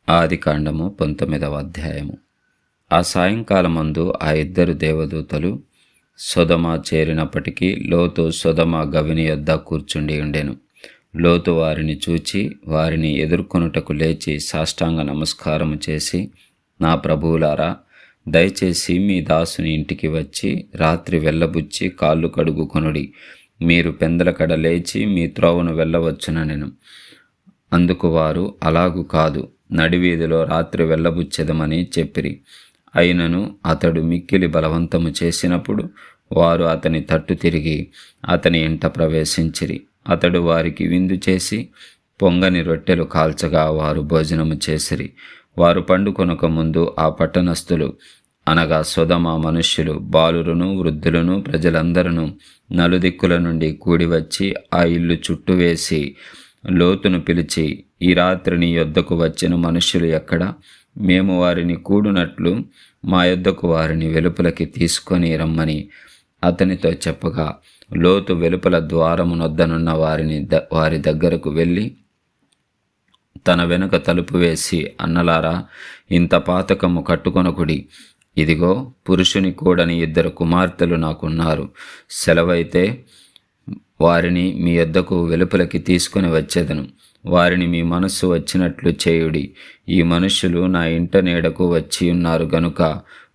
ఆదికాండము 19వ అధ్యాయము. ఆ సాయంకాలమందు ఆ ఇద్దరు దేవదూతలు సొదొమ చేరినప్పటికీ లోతు సొదొమ గవిని యొద్ద కూర్చుండి ఉండెను. లోతు వారిని చూచి వారిని ఎదుర్కొనుటకు లేచి సాష్టాంగ నమస్కారము చేసి, నా ప్రభువులారా, దయచేసి మీ దాసుని ఇంటికి వచ్చి రాత్రి వెళ్ళబుచ్చి కాళ్ళు కడుగుకొనుడి. మీరు పెందలకడ లేచి మీ త్రోవను వెళ్ళవచ్చుననెను. అందుకు వారు, అలాగు కాదు, నడివీధిలో రాత్రి వెళ్ళబుచ్చెదమని చెప్పిరి. అయినను అతడు మిక్కిలి బలవంతము చేసినప్పుడు వారు అతని తట్టు తిరిగి అతని ఇంట ప్రవేశించిరి. అతడు వారికి విందు చేసి పొంగని రొట్టెలు కాల్చగా వారు భోజనము చేసిరి. వారు పండుకొనక ముందు ఆ పట్టణస్థులు, అనగా సొదొమ మనుష్యులు, బాలురును వృద్ధులను ప్రజలందరూ నలుదిక్కుల నుండి కూడివచ్చి ఆ ఇల్లు చుట్టువేసి లోతును పిలిచి, ఈ రాత్రి నీ యొద్దకు వచ్చిన మనుష్యులు ఎక్కడ? మేము వారిని కూడునట్లు మా యొద్దకు వారిని వెలుపలకి తీసుకొని రమ్మని అతనితో చెప్పగా, లోతు వెలుపల ద్వారమునొద్దనున్న వారి దగ్గరకు వెళ్ళి తన వెనుక తలుపు వేసి, అన్నలారా, ఇంత పాతకము కట్టుకొనకుడి. ఇదిగో, పురుషుని కూడని 2 కుమార్తెలు నాకున్నారు. సెలవైతే వారిని మీ యొద్దకు వెలుపలకి తీసుకొని వచ్చేదను. వారిని మీ మనస్సు వచ్చినట్లు చేయుడి. ఈ మనుష్యులు నా ఇంట నీడకు వచ్చి ఉన్నారు గనుక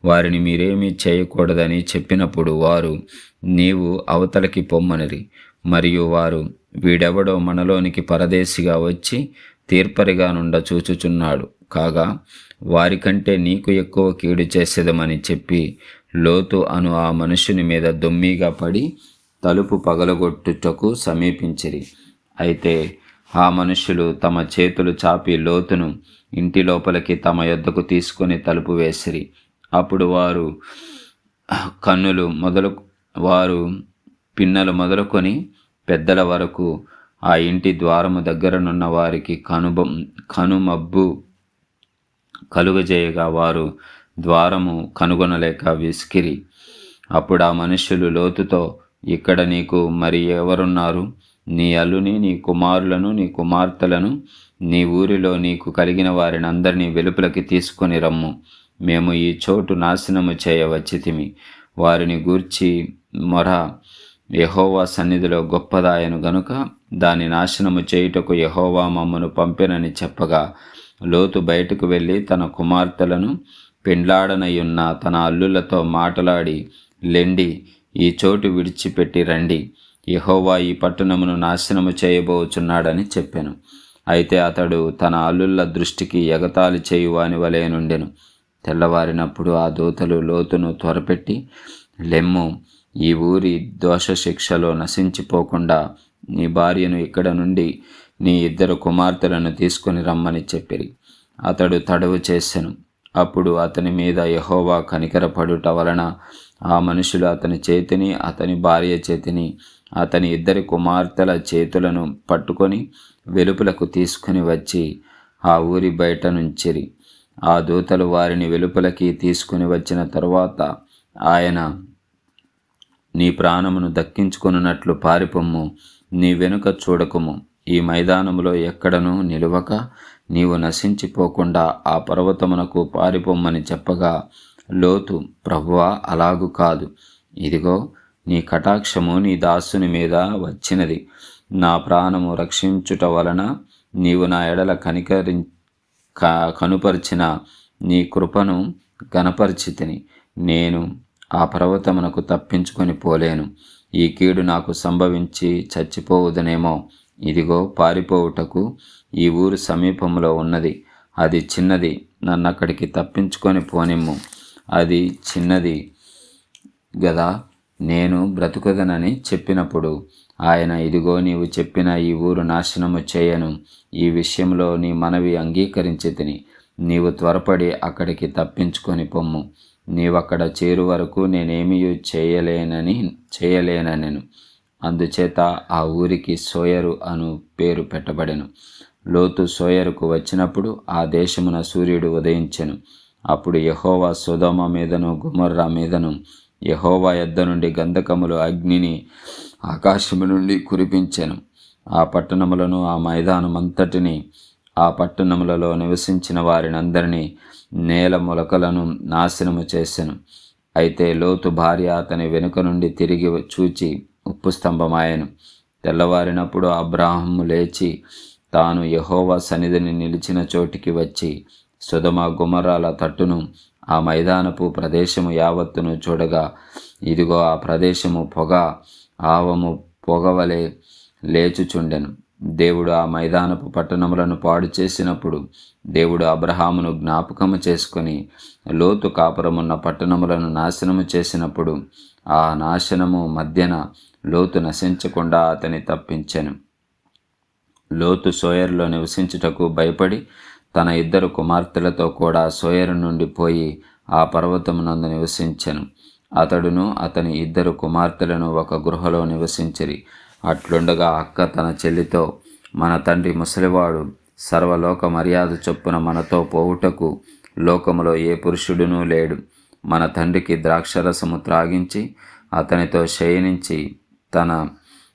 వారిని మీరేమీ చేయకూడదని చెప్పినప్పుడు వారు, నీవు అవతలకి పొమ్మనిరి. మరియు వారు, వీడెవడో మనలోనికి పరదేశిగా వచ్చి తీర్పరిగా నుండ చూచుచున్నాడు కాగా వారికంటే నీకు ఎక్కువ కీడు చేసేదమని చెప్పి లోతు అను ఆ మనుషుని మీద దొమ్మిగా పడి తలుపు పగలగొట్టుటకు సమీపించిరి. అయితే ఆ మనుషులు తమ చేతులు చాపి లోతును ఇంటి లోపలికి తమ యొద్దకు తీసుకొని తలుపు వేసిరి. అప్పుడు వారు పిన్నలు మొదలుకొని పెద్దల వరకు ఆ ఇంటి ద్వారము దగ్గరనున్న వారికి కనుమబ్బు కలుగజేయగా వారు ద్వారము కనుగొనలేక విసికిరి. అప్పుడు ఆ మనుష్యులు లోతుతో, ఇక్కడ నీకు మరి ఎవరున్నారు? నీ అల్లుని, నీ కుమారులను, నీ కుమార్తెలను, నీ ఊరిలో నీకు కలిగిన వారిని అందరినీ వెలుపలకి తీసుకొని రమ్ము. మేము ఈ చోటు నాశనము చేయవచ్చితిమి. వారిని గూర్చి మొర యెహోవా సన్నిధిలో గొప్పదాయను గనుక దాని నాశనము చేయుటకు యెహోవా మమ్మను పంపెనని చెప్పగా, లోతు బయటకు వెళ్ళి తన కుమార్తెలను పెండ్లాడనయున్న తన అల్లులతో మాటలాడి, లెండి, ఈ చోటు విడిచిపెట్టి రండి, యెహోవా ఈ పట్టణమును నాశనము చేయబోచున్నాడని చెప్పెను. అయితే అతడు తన అల్లుళ్ళ దృష్టికి ఎగతాళి చేయువాని వలె నుండెను. తెల్లవారినప్పుడు ఆ దూతలు లోతును త్వరపెట్టి, లెమ్ము, ఈ ఊరి దోషశిక్షలో నశించిపోకుండా నీ భార్యను ఇక్కడ నుండి నీ 2 కుమార్తెలను తీసుకొని రమ్మని చెప్పిరి. అతడు తడవు చేసెను. అప్పుడు అతని మీద యెహోవా కనికరపడుట వలన ఆ మనుషులు అతని చేతిని, అతని భార్య చేతిని, అతని 2 కుమార్తెల చేతులను పట్టుకొని వెలుపలకు తీసుకుని వచ్చి ఆ ఊరి బయట నుంచిరి. ఆ దూతలు వారిని వెలుపలకి తీసుకుని వచ్చిన తరువాత ఆయన, నీ ప్రాణమును దక్కించుకొనున్నట్లు పారిపొమ్ము, నీ వెనుక చూడకుము, ఈ మైదానములో ఎక్కడనూ నిలువక నీవు నశించిపోకుండా ఆ పర్వతమునకు పారిపొమ్మని చెప్పగా, లోతు, ప్రభువా, అలాగు కాదు. ఇదిగో, నీ కటాక్షము నీ దాసుని మీద వచ్చినది. నా ప్రాణము రక్షించుట వలన నీవు నా ఎడల కనుపరిచిన నీ కృపను గనపరిచితిని. నేను ఆ పర్వతమునకు తప్పించుకొని పోలేను. ఈ కీడు నాకు సంభవించి చచ్చిపోవుదనేమో. ఇదిగో, పారిపోవుటకు ఈ ఊరు సమీపంలో ఉన్నది. అది చిన్నది. నన్నక్కడికి తప్పించుకొని పోనిమ్ము. అది చిన్నది గదా, నేను బ్రతుకుదనని చెప్పినప్పుడు ఆయన, ఇదిగో, నీవు చెప్పిన ఈ ఊరు నాశనము చేయను. ఈ విషయంలో నీ మనవి అంగీకరించి తిని నీవు త్వరపడి అక్కడికి తప్పించుకొని పొమ్ము. నీవక్కడ చేరు వరకు నేనేమీ చేయలేనెను. అందుచేత ఆ ఊరికి సోయరు అను పేరు పెట్టబడెను. లోతు సోయరుకు వచ్చినప్పుడు ఆ దేశమున సూర్యుడు ఉదయించెను. అప్పుడు యెహోవా సొదొమ మీదను గొమొర్రా మీదను యెహోవా యొద్ద నుండి గంధకములు అగ్నిని ఆకాశము నుండి కురిపించెను. ఆ పట్టణములను, ఆ మైదానమంతటిని ఆ పట్టణములలో నివసించిన వారినందరినీ నేల మొలకలను నాశనము చేసెను. అయితే లోతు భార్య అతని వెనుక నుండి తిరిగి చూచి ఉప్పు స్తంభమాయెను. తెల్లవారినప్పుడు అబ్రాహాము లేచి తాను యెహోవా సన్నిధిని నిలిచిన చోటికి వచ్చి సొదొమ గొమొర్రాల తట్టును ఆ మైదానపు ప్రదేశము యావత్తును చూడగా, ఇదిగో ఆ ప్రదేశము పొగ ఆవము పొగవలే లేచుచుండెను. దేవుడు ఆ మైదానపు పట్టణములను పాడు చేసినప్పుడు దేవుడు అబ్రహామును జ్ఞాపకము చేసుకొని లోతు కాపురమున్న పట్టణములను నాశనము చేసినప్పుడు ఆ నాశనము మధ్యన లోతు నశించకుండా అతని తప్పించెను. లోతు సోయరులో నివసించుటకు భయపడి తన 2 కుమార్తెలతో కూడా సోయరు నుండి పోయి ఆ పర్వతమునందు నివసించెను. అతడును అతని 2 కుమార్తెలను ఒక గృహలో నివసించిరి. అట్లుండగా అక్క తన చెల్లితో, మన తండ్రి ముసలివాడు, సర్వలోక మర్యాద చొప్పున మనతో పోవుటకు లోకములో ఏ పురుషుడునూ లేడు. మన తండ్రికి ద్రాక్షరసము త్రాగించి అతనితో శయనించి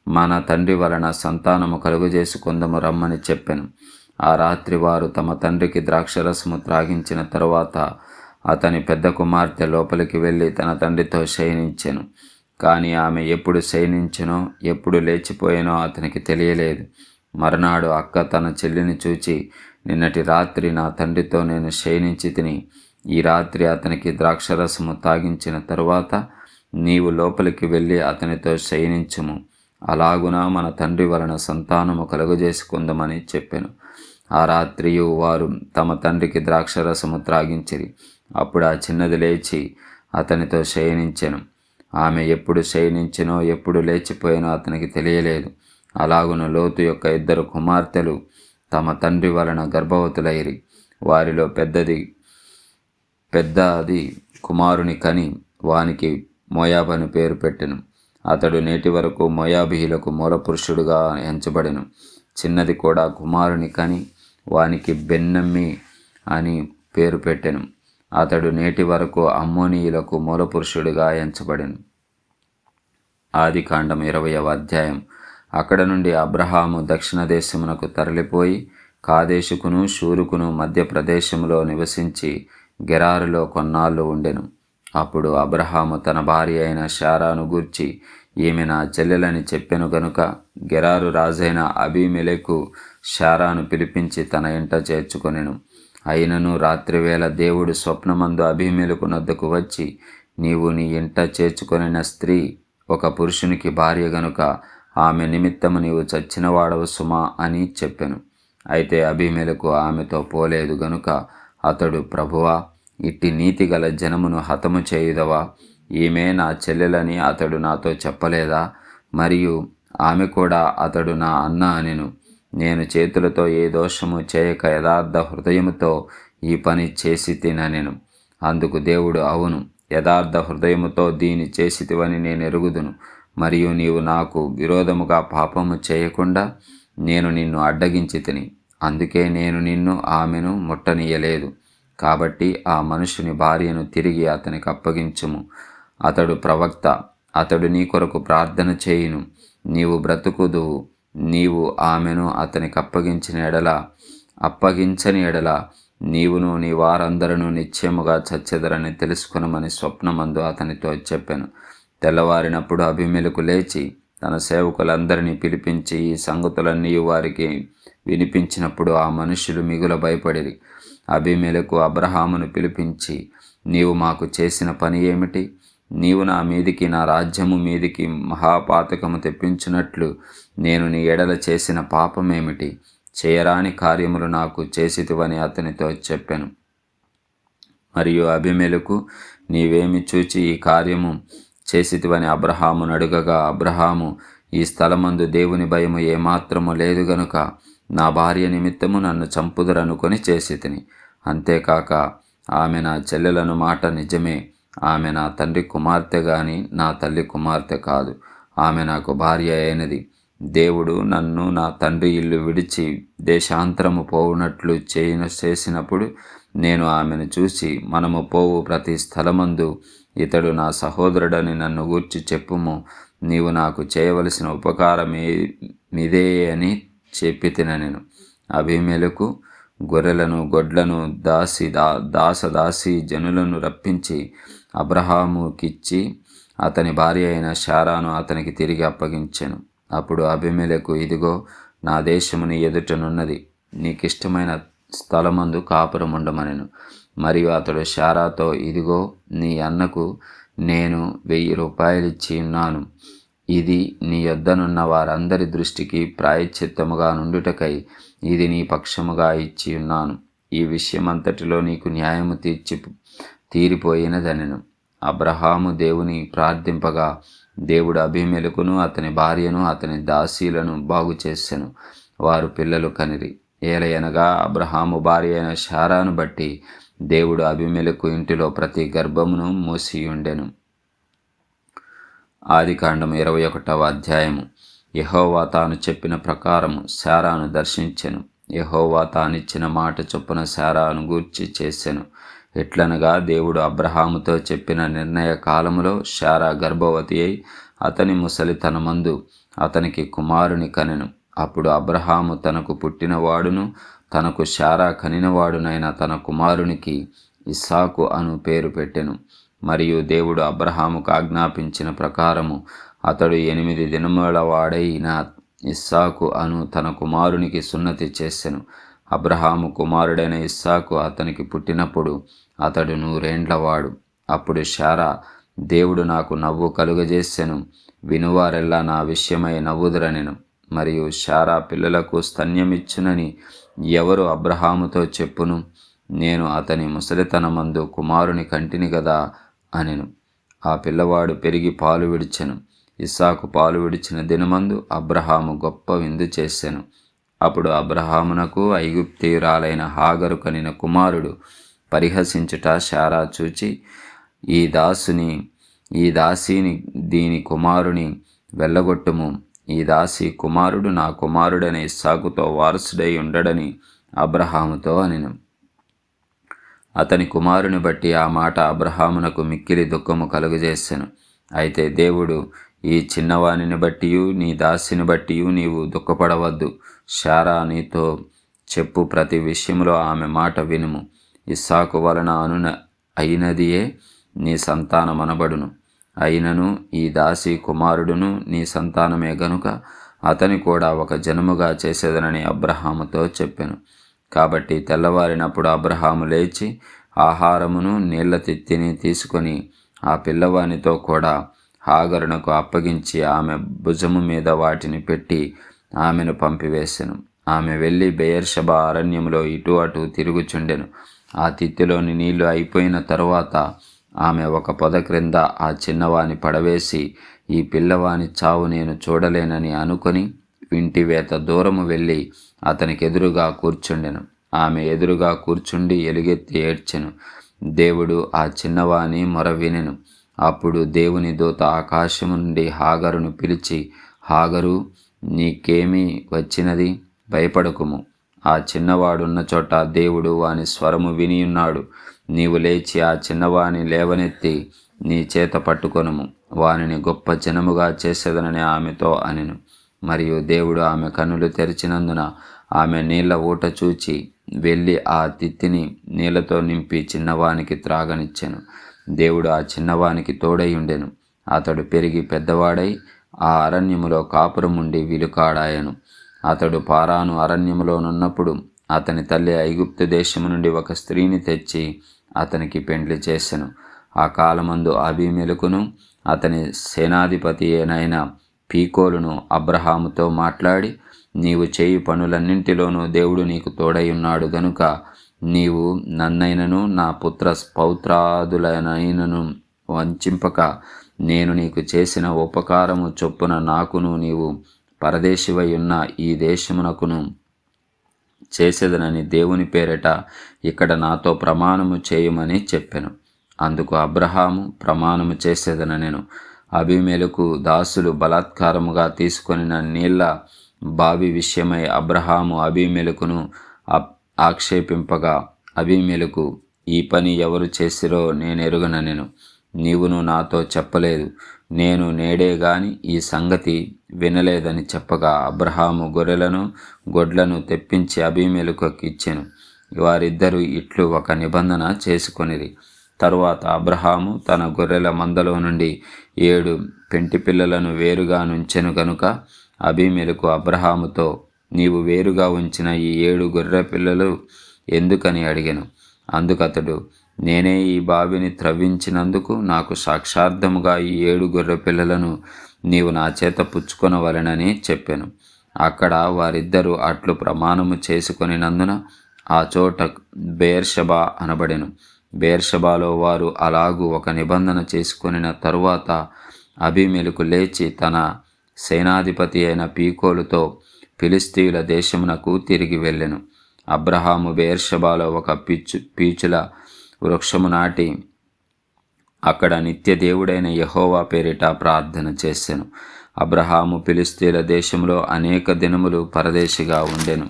మన తండ్రి వలన సంతానము కలుగజేసుకుందము రమ్మని చెప్పెను. ఆ రాత్రి వారు తమ తండ్రికి ద్రాక్షరసము త్రాగించిన తరువాత అతని పెద్ద కుమార్తె లోపలికి వెళ్ళి తన తండ్రితో శయనించెను. కానీ ఆమె ఎప్పుడు శయనించెనో ఎప్పుడు లేచిపోయానో అతనికి తెలియలేదు. మరునాడు అక్క తన చెల్లిని చూచి, నిన్నటి రాత్రి నా తండ్రితో నేను శయనించి తిని ఈ రాత్రి అతనికి ద్రాక్షరసము తాగించిన తరువాత నీవు లోపలికి వెళ్ళి అతనితో శయనించుము. అలాగున మన తండ్రి వలన సంతానము కలుగజేసుకుందామని చెప్పెను. ఆ రాత్రియు వారు తమ తండ్రికి ద్రాక్షరసము త్రాగించిరి. అప్పుడు ఆ చిన్నది లేచి అతనితో శయనించెను. ఆమె ఎప్పుడు శయనించెనో ఎప్పుడు లేచిపోయినో అతనికి తెలియలేదు. అలాగున లోతు యొక్క 2 కుమార్తెలు తమ తండ్రి వలన గర్భవతులైరి. వారిలో పెద్దది కుమారుని కని వానికి మోయాబు అని పేరు పెట్టెను. అతడు నేటి వరకు మోయాబీయులకు మూలపురుషుడుగా ఎంచబడెను. చిన్నది కూడా కుమారుని కని వానికి బెన్నమ్మి అని పేరు పెట్టెను. అతడు నేటి వరకు అమ్మోనీయులకు మూలపురుషుడిగా ఎంచబడెను. ఆదికాండం 20వ అధ్యాయం. అక్కడ నుండి అబ్రహాము దక్షిణ దేశమునకు తరలిపోయి కాదేశుకును షూరుకును మధ్య ప్రదేశములో నివసించి గెరారులో కొన్నాళ్ళు ఉండెను. అప్పుడు అబ్రహాము తన భార్య అయిన శారాను గూర్చి, ఈమె నా చెల్లెలని చెప్పెను గనుక గెరారు రాజైన అబీమెలెకు శారాను పిలిపించి తన ఇంట చేర్చుకొనెను. అయినను రాత్రివేళ దేవుడు స్వప్నమందు అబీమెలెకు నొద్దకు వచ్చి, నీవు నీ ఇంట చేర్చుకొనిన స్త్రీ ఒక పురుషునికి భార్య గనుక ఆమె నిమిత్తము నీవు చచ్చినవాడవు సుమా అని చెప్పెను. అయితే అబీమెలెకు ఆమెతో పోలేదు గనుక అతడు, ప్రభువా, ఇట్టి నీతిగల జనమును హతము చేయుదవా? ఈమె నా చెల్లెలని అతడు నాతో చెప్పలేదా? మరియు ఆమె కూడా అతడు నా అన్న అనెను. నేను చేతులతో ఏ దోషము చేయక యథార్థ హృదయముతో ఈ పని చేసి తిననెను. అందుకు దేవుడు, అవును, యథార్థ హృదయముతో దీని చేసితివని నేను ఎరుగుదును. మరియు నీవు నాకు విరోధముగా పాపము చేయకుండా నేను నిన్ను అడ్డగించి తిని, అందుకే నేను నిన్ను ఆమెను ముట్టనీయలేదు. కాబట్టి ఆ మనుషుని భార్యను తిరిగి అతనికి అప్పగించుము. అతడు ప్రవక్త, అతడు నీ కొరకు ప్రార్థన చేయును, నీవు బ్రతుకుదువు. నీవు ఆమెను అతనికి అప్పగించని ఎడల నీవును నీ వారందరూ నిశ్చయముగా చచ్చెదరని తెలుసుకొనమని స్వప్నమందు అతనితో చెప్పెను. తెల్లవారినప్పుడు అబీమెలెకు లేచి తన సేవకులందరినీ పిలిపించి ఈ సంగతులన్నీ వారికి వినిపించినప్పుడు ఆ మనుష్యులు మిగుల భయపడిరి. అబీమెలెకు అబ్రహామును పిలిపించి, నీవు మాకు చేసిన పని ఏమిటి? నీవు నా మీదికి, నా రాజ్యము మీదికి మహాపాతకము తెప్పించినట్లు నేను నీ ఎడల చేసిన పాపమేమిటి? చేయరాని కార్యములు నాకు చేసితివని అతనితో చెప్పెను. మరియు అబీమెలెకు, నీవేమి చూచి ఈ కార్యము చేసితివని అబ్రహామును అడుగగా, అబ్రహాము, ఈ స్థలమందు దేవుని భయము ఏమాత్రము లేదు గనుక నా భార్య నిమిత్తము నన్ను చంపుదరనుకొని చేసితిని. అంతేకాక ఆమె నా చెల్లెలను మాట నిజమే. ఆమె నా తండ్రి కుమార్తె గాని నా తల్లి కుమార్తె కాదు. ఆమె నాకు భార్య అయినది. దేవుడు నన్ను నా తండ్రి ఇల్లు విడిచి దేశాంతరము పోవునట్లు చేసినప్పుడు నేను ఆమెను చూసి, మనము పోవు ప్రతి స్థలమందు ఇతడు నా సహోదరుడని నన్ను గూర్చి చెప్పుము. నీవు నాకు చేయవలసిన ఉపకారమిదే అని చెప్పి తినెను. అబీమెలెకు గొర్రెలను గొడ్లను దాసదాసి జనులను రప్పించి అబ్రహాముకిచ్చి అతని భార్య అయిన శారాను అతనికి తిరిగి అప్పగించెను. అప్పుడు అబీమెలెకు, ఇదిగో, నా దేశము నీ ఎదుటనున్నది, నీకిష్టమైన స్థలమందు కాపురముండమనెను. మరియు అతడు శారాతో, ఇదిగో, నీ అన్నకు నేను 1000 రూపాయలిచ్చి ఉన్నాను. ఇది నీ యొద్దనున్న వారందరి దృష్టికి ప్రాయశ్చిత్తముగా నుండుటకై ఇది నీ పక్షముగా ఇచ్చి ఉన్నాను. ఈ విషయమంతటిలో నీకు న్యాయము తీరిపోయినదనెను. అబ్రహాము దేవుని ప్రార్థింపగా దేవుడు అబీమెలెకును అతని భార్యను అతని దాసీలను బాగు చేసెను. వారు పిల్లలు కనిరి. ఏలయనగా అబ్రహాము భార్య అయిన శారాను బట్టి దేవుడు అబీమెలెకు ఇంటిలో ప్రతి గర్భమును మూసియుండెను. ఆదికాండము 21వ అధ్యాయము. యెహోవా తాను చెప్పిన ప్రకారము శారాను దర్శించెను. యెహోవా తానిచ్చిన మాట చొప్పున శారాను గూర్చి చేసెను. ఎట్లనగా దేవుడు అబ్రహాముతో చెప్పిన నిర్ణయ కాలములో శారా గర్భవతి అయి అతని ముసలితనమందు అతనికి కుమారుని కనెను. అప్పుడు అబ్రహాము తనకు పుట్టినవాడును తనకు శారా కనినవాడునైన తన కుమారునికి ఇస్సాకు అను పేరు పెట్టెను. మరియు దేవుడు అబ్రహాముకు ఆజ్ఞాపించిన ప్రకారము అతడు 8 దినముల వాడైన ఇస్సాకు అను తన కుమారునికి సున్నతి చేసెను. అబ్రహాము కుమారుడైన ఇస్సాకు అతనికి పుట్టినప్పుడు అతడు 100 ఏండ్లవాడు. అప్పుడు శారా, దేవుడు నాకు నవ్వు కలుగజేసెను, వినువారెల్లా నా విషయమై నవ్వుదురనెను. మరియు శారా పిల్లలకు స్తన్యమిచ్చునని ఎవరు అబ్రహాముతో చెప్పును? నేను అతని ముసలితనమందు కుమారుని కంటిని గదా అనెను. ఆ పిల్లవాడు పెరిగి పాలు విడిచెను. ఇస్సాకు పాలు విడిచిన దినమందు అబ్రహాము గొప్ప విందు చేసెను. అప్పుడు అబ్రహామునకు ఐగుప్తీయురాలైన హాగరు కనిన కుమారుడు పరిహసించుట శారా చూచి, ఈ దాసిని దీని కుమారుని వెళ్ళగొట్టుము. ఈ దాసి కుమారుడు నా కుమారుడని ఇస్సాకుతో వారసుడై ఉండడని అబ్రహాముతో అనెను. అతని కుమారుని బట్టి ఆ మాట అబ్రహామునకు మిక్కిలి దుఃఖము కలుగజేసెను. అయితే దేవుడు, ఈ చిన్నవానిని బట్టియు నీ దాసిని బట్టియు నీవు దుఃఖపడవద్దు. శారా నీతో చెప్పు ప్రతి విషయంలో ఆమె మాట వినుము. ఇస్సాకు వలన అయినదియే నీ సంతానమనబడును. అయినను ఈ దాసి కుమారుడును నీ సంతానమే గనుక అతని కూడా ఒక జనముగా చేసేదనని అబ్రహాముతో చెప్పెను. కాబట్టి తెల్లవారినప్పుడు అబ్రహాము లేచి ఆహారమును నీళ్ల తిత్తిని తీసుకొని ఆ పిల్లవానితో కూడా హాగరునకు అప్పగించి ఆమె భుజము మీద వాటిని పెట్టి ఆమెను పంపివేసెను. ఆమె వెళ్ళి బెయేర్షెబా అరణ్యములో ఇటు అటు తిరుగుచుండెను. ఆ తిత్తిలోని నీళ్లు అయిపోయిన తరువాత ఆమె ఒక పొద క్రింద ఆ చిన్నవాని పడవేసి, ఈ పిల్లవాని చావు నేను చూడలేనని అనుకొని ఇంటివేత దూరము వెళ్ళి అతనికి ఎదురుగా కూర్చుండెను. ఆమె ఎదురుగా కూర్చుండి ఎలుగెత్తి ఏడ్చెను. దేవుడు ఆ చిన్నవాని మొర వినెను. అప్పుడు దేవుని దూత ఆకాశము నుండి హాగరును పిలిచి, హాగరు, నీకేమీ వచ్చినది? భయపడకుము. ఆ చిన్నవాడున్న చోట దేవుడు వాని స్వరము వినియున్నాడు. నీవు లేచి ఆ చిన్నవాని లేవనెత్తి నీ చేత పట్టుకొనుము. వానిని గొప్ప జనముగా చేసేదనని ఆమెతో అనెను. మరియు దేవుడు ఆమె కన్నులు తెరిచినందున ఆమె నీళ్ల ఊట చూచి వెళ్ళి ఆ తిత్తిని నీళ్లతో నింపి చిన్నవానికి త్రాగనిచ్చెను. దేవుడు ఆ చిన్నవానికి తోడై ఉండెను. అతడు పెరిగి పెద్దవాడై ఆ అరణ్యములో కాపురముండి విలుకాడాయను. అతడు పారాను అరణ్యములోనున్నప్పుడు అతని తల్లి ఐగుప్తు దేశము నుండి ఒక స్త్రీని తెచ్చి అతనికి పెండ్లి చేసెను. ఆ కాలమందు అబీమెలెకును అతని సేనాధిపతి అయిన పీకోలును అబ్రహాముతో మాట్లాడి, నీవు చేయు పనులన్నింటిలోనూ దేవుడు నీకు తోడై ఉన్నాడు గనుక నీవు నన్నైనను నా పుత్ర పౌత్రాదులనైనను వంచింపక నేను నీకు చేసిన ఉపకారము చొప్పున నాకును నీవు పరదేశివై ఉన్న ఈ దేశమునకును చేసేదనని దేవుని పేరిట ఇక్కడ నాతో ప్రమాణము చేయమని చెప్పెను. అందుకు అబ్రహాము, ప్రమాణము చేసేదనెను. అబీమెలెకు దాసులు బలాత్కారముగా తీసుకొనిన నీళ్ల బావి విషయమై అబ్రహాము అబీమెలెకును ఆక్షేపింపగా, అబీమెలెకు, ఈ పని ఎవరు చేసిరో నేనెరుగనెను. నీవును నాతో చెప్పలేదు. నేను నేడే గాని ఈ సంగతి వినలేదని చెప్పగా అబ్రహాము గొర్రెలను గొడ్లను తెప్పించి అబీమెలెకుకు ఇచ్చెను. వారిద్దరూ ఇట్లు ఒక నిబంధన చేసుకొనిరి. తరువాత అబ్రహాము తన గొర్రెల మందలో నుండి 7 పెంటి పిల్లలను వేరుగా నుంచెను గనుక అబీమెలెకు అబ్రహాముతో, నీవు వేరుగా ఉంచిన ఈ 7 గొర్రె పిల్లలు ఎందుకని అడిగెను. అందుకతడు, నేనే ఈ బావిని త్రవ్వించినందుకు నాకు సాక్షార్థముగా ఈ 7 గొర్రె పిల్లలను నీవు నా చేత పుచ్చుకొనవలెనని చెప్పెను. అక్కడ వారిద్దరూ అట్లు ప్రమాణము చేసుకొనినందున ఆ చోట బెయేర్షెబా అనబడెను. బెయేర్షెబాలో వారు అలాగూ ఒక నిబంధన చేసుకొనిన తరువాత అబీమెలెకు లేచి తన సేనాధిపతి అయిన పీకోలుతో ఫిలిష్తీయుల దేశమునకు తిరిగి వెళ్ళెను. అబ్రహాము బెయేర్షెబాలో ఒక పీచుల వృక్షము నాటి అక్కడ నిత్య దేవుడైన యెహోవా పేరిట ప్రార్థన చేసెను. అబ్రహాము ఫిలిష్తీయుల దేశంలో అనేక దినములు పరదేశిగా ఉండెను.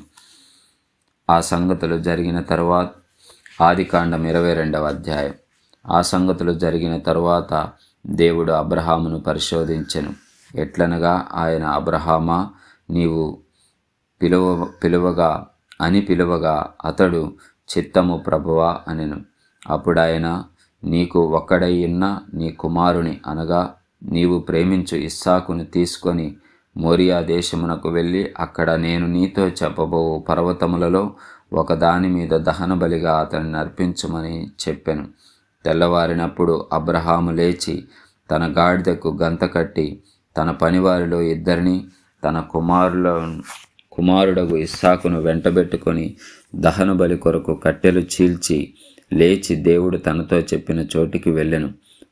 ఆ సంగతులు జరిగిన తరువాత ఆదికాండం 22వ అధ్యాయం. ఆ సంగతులు జరిగిన తరువాత దేవుడు అబ్రహామును పరిశోధించెను. ఎట్లనగా ఆయన, అబ్రహామా, నీవు పిలువగా అతడు, చిత్తము ప్రభువా అనెను. అప్పుడాయన, నీకు ఒక్కడై ఉన్న నీ కుమారుని అనగా నీవు ప్రేమించు ఇస్సాకును తీసుకొని మోరియా దేశమునకు వెళ్ళి అక్కడ నేను నీతో చెప్పబో పర్వతములలో ఒకదాని మీద దహన బలిగా అతన్ని అర్పించమని చెప్పెను. తెల్లవారినప్పుడు అబ్రహాము లేచి తన గాడిదకు గంత కట్టి తన పనివారిలో 2 తన కుమారుడగు ఇస్సాకును వెంటబెట్టుకొని దహన బలి కొరకు కట్టెలు చీల్చి లేచి దేవుడు తనతో చెప్పిన చోటికి వెళ్ళెను.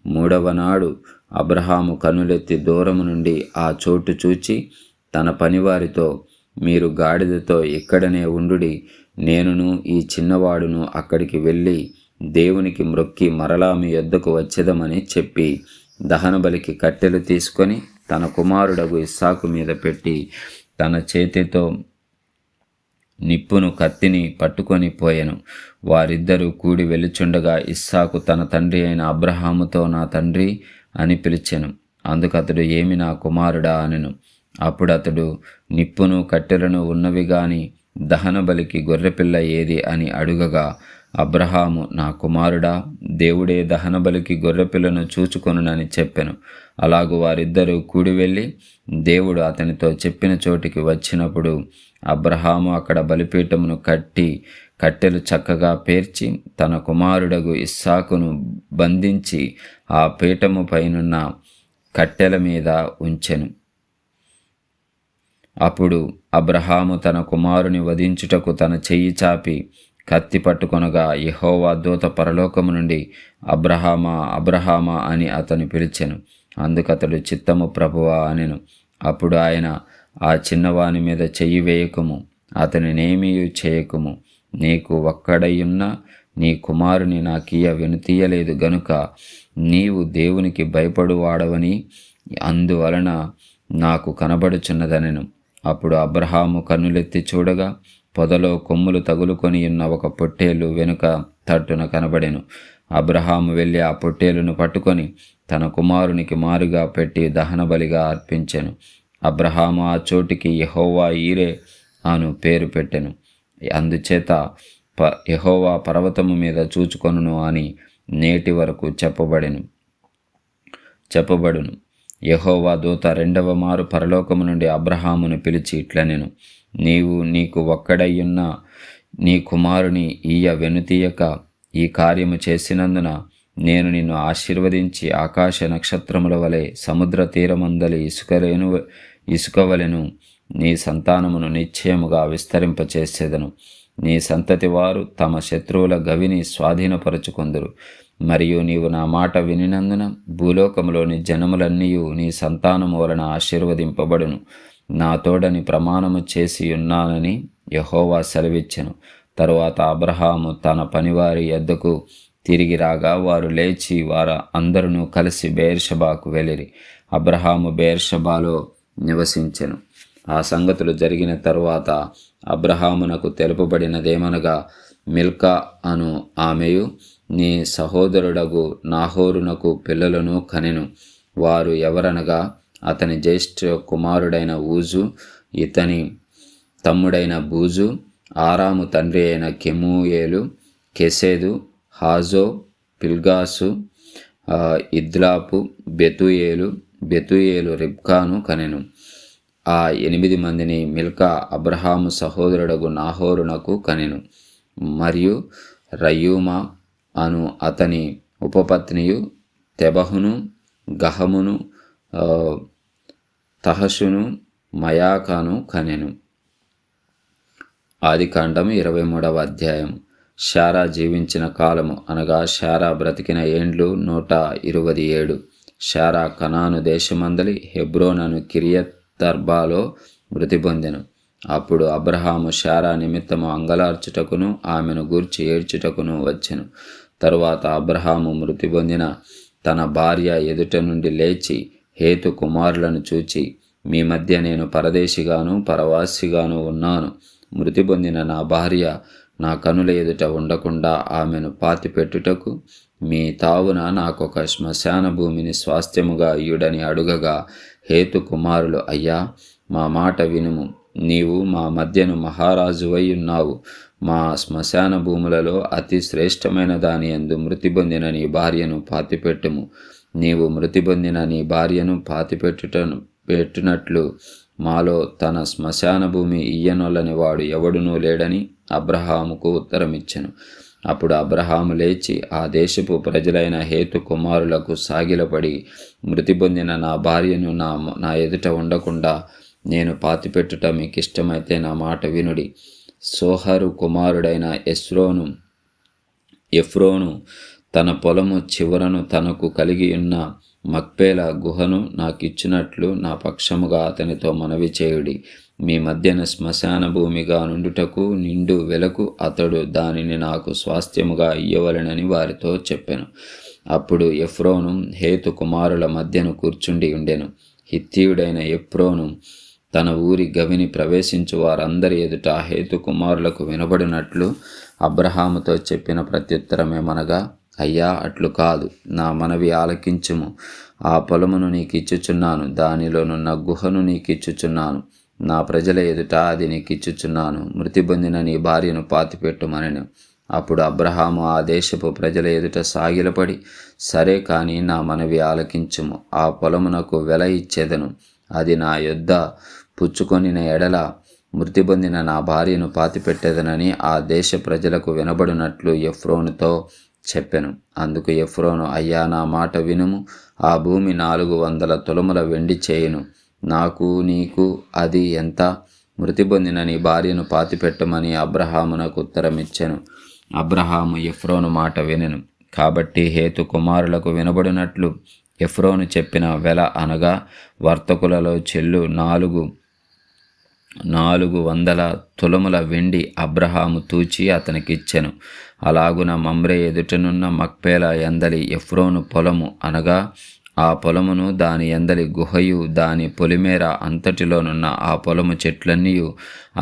3వ నాడు అబ్రహాము కనులెత్తి దూరము నుండి ఆ చోటు చూచి తన పనివారితో, మీరు గాడిదతో ఇక్కడనే ఉండుడి, నేనును ఈ చిన్నవాడును అక్కడికి వెళ్ళి దేవునికి మ్రొక్కి మరలా మీ యొద్దకు వచ్చేదమని చెప్పి దహన బలికి కట్టెలు తీసుకొని తన కుమారుడగు ఇస్సాకు మీద పెట్టి తన చేతితో నిప్పును కత్తిని పట్టుకొని పోయెను. వారిద్దరూ కూడి వెలుచుండగా ఇస్సాకు తన తండ్రి అయిన అబ్రహాముతో, నా తండ్రి అని పిలిచెను. అందుకతడు, ఏమి నా కుమారుడా అనెను. అప్పుడు అతడు, నిప్పును కట్టెలను ఉన్నవి గాని దహన బలికి గొర్రెపిల్ల ఏది అని అడుగగా అబ్రహాము, నా కుమారుడా, దేవుడే దహన బలికి గొర్రెపిల్లను చూచుకొనునని చెప్పెను. అలాగూ వారిద్దరూ కూడి వెళ్ళి దేవుడు అతనితో చెప్పిన చోటికి వచ్చినప్పుడు అబ్రహాము అక్కడ బలిపీఠమును కట్టి కట్టెలు చక్కగా పేర్చి తన కుమారుడగు ఇస్సాకును బంధించి ఆ పీఠము పైనున్న కట్టెల మీద ఉంచెను. అప్పుడు అబ్రహాము తన కుమారుని వధించుటకు తన చెయ్యి చాపి కత్తి పట్టుకొనగా యెహోవా దూత పరలోకము నుండి, అబ్రహామా, అబ్రహామా అని అతను పిలిచెను. అందుకతడు, చిత్తము ప్రభువా అనెను. అప్పుడు ఆయన, ఆ చిన్నవాని మీద చెయ్యి వేయకుము, అతనినేమీ చేయకుము, నీకు ఒక్కడయ్యున్న నీ కుమారుని నాకియ వెనుతీయలేదు గనుక నీవు దేవునికి భయపడువాడవని అందువలన నాకు కనబడుచున్నదనెను. అప్పుడు అబ్రహాము కన్నులెత్తి చూడగా పొదలో కొమ్ములు తగులుకొని ఉన్న ఒక పొట్టేలు వెనుక తట్టున కనబడెను. అబ్రహాము వెళ్ళి ఆ పొట్టేలును పట్టుకొని తన కుమారునికి మారుగా పెట్టి దహన బలిగా అర్పించెను. అబ్రహాము ఆ చోటికి యెహోవా ఈరే అను పేరు పెట్టెను. అందుచేత యెహోవా పర్వతము మీద చూచుకొనును అని నేటి వరకు చెప్పబడును. యెహోవా దూత 2వ మారు పరలోకము నుండి అబ్రహామును పిలిచి ఇట్లనెను, నీకు ఒక్కడయ్యున్న నీ కుమారుని ఈయ వెనుతీయక ఈ కార్యము చేసినందున నేను నిన్ను ఆశీర్వదించి ఆకాశ నక్షత్రముల వలె సముద్ర తీరమందలి ఇసుక వలెను నీ సంతానమును నిశ్చయముగా విస్తరింపచేసేదను. నీ సంతతి వారు తమ శత్రువుల గవిని స్వాధీనపరచుకొందురు. మరియు నీవు నా మాట వినినందున భూలోకములోని జనములన్నీయు నీ సంతానము వలన ఆశీర్వదింపబడును. నా తోడని ప్రమాణము చేసి ఉన్నానని యెహోవా సెలవిచ్చెను. తరువాత అబ్రహాము తన పనివారి యొద్దకు తిరిగి రాగా వారు లేచి అందరూ కలిసి బెయేర్షెబాకు వెళ్ళిరి. అబ్రహాము బెయేర్షెబాలో నివసించెను. ఆ సంగతులు జరిగిన తరువాత అబ్రహామునకు తెలుపబడినదేమనగా, మిల్కా అను ఆమెయు నీ సహోదరుడగు నాహోరునకు పిల్లలను కనెను. వారు ఎవరనగా అతని జ్యేష్ఠ కుమారుడైన ఊజు, ఇతని తమ్ముడైన బూజు, ఆరాము తండ్రి అయిన కెమూయేలు, కెసెదు, హాజో, పిల్గాసు, ఇద్లాపు, బెతుయేలు రిబ్కాను కనెను. ఆ 8 మందిని మిల్కా అబ్రహాము సహోదరుడగు నాహోరునకు కనెను. మరియు రయూమా అను అతని ఉపపత్నియు తెబహును, గహమును, తహషును, మయాకాను కనెను. ఆదికాండము 23వ అధ్యాయం. శారా జీవించిన కాలము అనగా శారా బ్రతికిన ఏండ్లు 127. శారా కనాను దేశమందలి హెబ్రోనను కిరియతర్బాలో మృతి పొందెను. అప్పుడు అబ్రహాము శారా నిమిత్తము అంగలార్చుటకును ఆమెను గూర్చి ఏడ్చుటకును వచ్చెను. తరువాత అబ్రహాము మృతి పొందిన తన భార్య ఎదుట నుండి లేచి హేతు కుమారులను చూచి, మీ మధ్య నేను పరదేశిగాను పరవాసిగాను ఉన్నాను. మృతి పొందిన నా భార్య నా కనుల ఎదుట ఉండకుండా ఆమెను పాతిపెట్టుటకు మీ తావున నాకొక శ్మశాన భూమిని స్వాస్థ్యముగా ఇయుడని అడుగగా, హేతు కుమారులు, అయ్యా, మా మాట వినుము. నీవు మా మధ్యను మహారాజువై ఉన్నావు. మా శ్మశాన భూములలో అతి శ్రేష్టమైన దాని యందు మృతి పొందిన నీ భార్యను పాతిపెట్టుము. నీవు మృతి పొందిన నీ భార్యను పెట్టినట్లు మాలో తన శ్మశాన భూమి ఇయ్యనొల్లని వాడు ఎవడునూ లేడని అబ్రహాముకు ఉత్తరమిచ్చెను. అప్పుడు అబ్రహాము లేచి ఆ దేశపు ప్రజలైన హేతు కుమారులకు సాగిలపడి, మృతి పొందిన నా భార్యను నా ఎదుట ఉండకుండా నేను పాతిపెట్టుట మీకు ఇష్టమైతే నా మాట వినుడి. సోహరు కుమారుడైన ఎఫ్రోను తన పొలము చివరను తనకు కలిగి ఉన్న మక్పేల గుహను నాకిచ్చినట్లు నా పక్షముగా అతనితో మనవి చేయుడి. మీ మధ్యన శ్మశాన భూమిగా నుండుటకు నిండు వెలకు అతడు దానిని నాకు స్వాస్థ్యముగా ఇయ్యవలెనని వారితో చెప్పెను. అప్పుడు ఎఫ్రోను హేతు కుమారుల మధ్యను కూర్చుండి ఉండెను. హిత్తీయుడైన ఎఫ్రోను తన ఊరి గవిని ప్రవేశించు వారందరి ఎదుట హేతు కుమారులకు వినబడినట్లు అబ్రహాముతో చెప్పిన ప్రత్యుత్తరమేమనగా, అయ్యా, అట్లు కాదు, నా మనవి ఆలకించుము. ఆ పొలమును నీకిచ్చుచున్నాను, దానిలోనున్న గుహను నీకిచ్చుచున్నాను, నా ప్రజల ఎదుట అది నీకిచ్చుచున్నాను. మృతి పొందిన నీ భార్యను పాతిపెట్టుమనెను. అప్పుడు అబ్రహాము ఆ దేశపు ప్రజల ఎదుట సాగిలపడి, సరే, కాని నా మనవి ఆలకించుము. ఆ పొలమునకు వెల ఇచ్చేదను. అది నా యొద్ద పుచ్చుకొనిన ఎడల మృతి పొందిన నా భార్యను పాతిపెట్టేదనని ఆ దేశ ప్రజలకు వినబడినట్లు ఎఫ్రోనుతో చెప్పెను. అందుకు ఎఫ్రోను, అయ్యా, నా మాట వినుము. ఆ భూమి 400 తులముల వెండి చేయును. నాకు నీకు అది ఎంత? మృతి పొందిన నీ భార్యను పాతిపెట్టమని అబ్రహామునకు ఉత్తరమిచ్చెను. అబ్రహాము ఎఫ్రోను మాట వినెను. కాబట్టి హేతు కుమారులకు వినబడినట్లు ఎఫ్రోను చెప్పిన వెల అనగా వర్తకులలో చెల్లు 400 తులముల వెండి అబ్రహాము తూచి అతనికిచ్చెను. అలాగున మమ్రే ఎదుటనున్న మక్పేల యందలి ఎఫ్రోను పొలము అనగా ఆ పొలమును, దాని యందలి గుహయు, దాని పొలిమేర అంతటిలోనున్న ఆ పొలము చెట్లన్నీయు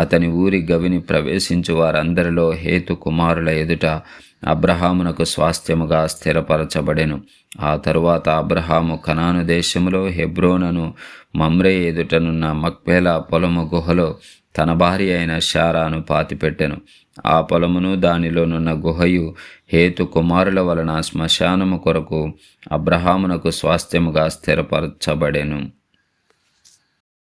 అతని ఊరి గవిని ప్రవేశించు వారందరిలో హేతు కుమారుల ఎదుట అబ్రహామునకు స్వాస్థ్యముగా స్థిరపరచబడెను. ఆ తరువాత అబ్రహాము కనాను దేశములో హెబ్రోనను మమ్రే ఎదుటనున్న మక్పేల పొలము గుహలో తన భార్య అయిన శారాను పాతిపెట్టెను. ఆ పొలమును, దానిలోనున్న గుహయు హేతు కుమారుల వలన శ్మశానము కొరకు అబ్రహామునకు స్వాస్థ్యముగా స్థిరపరచబడెను.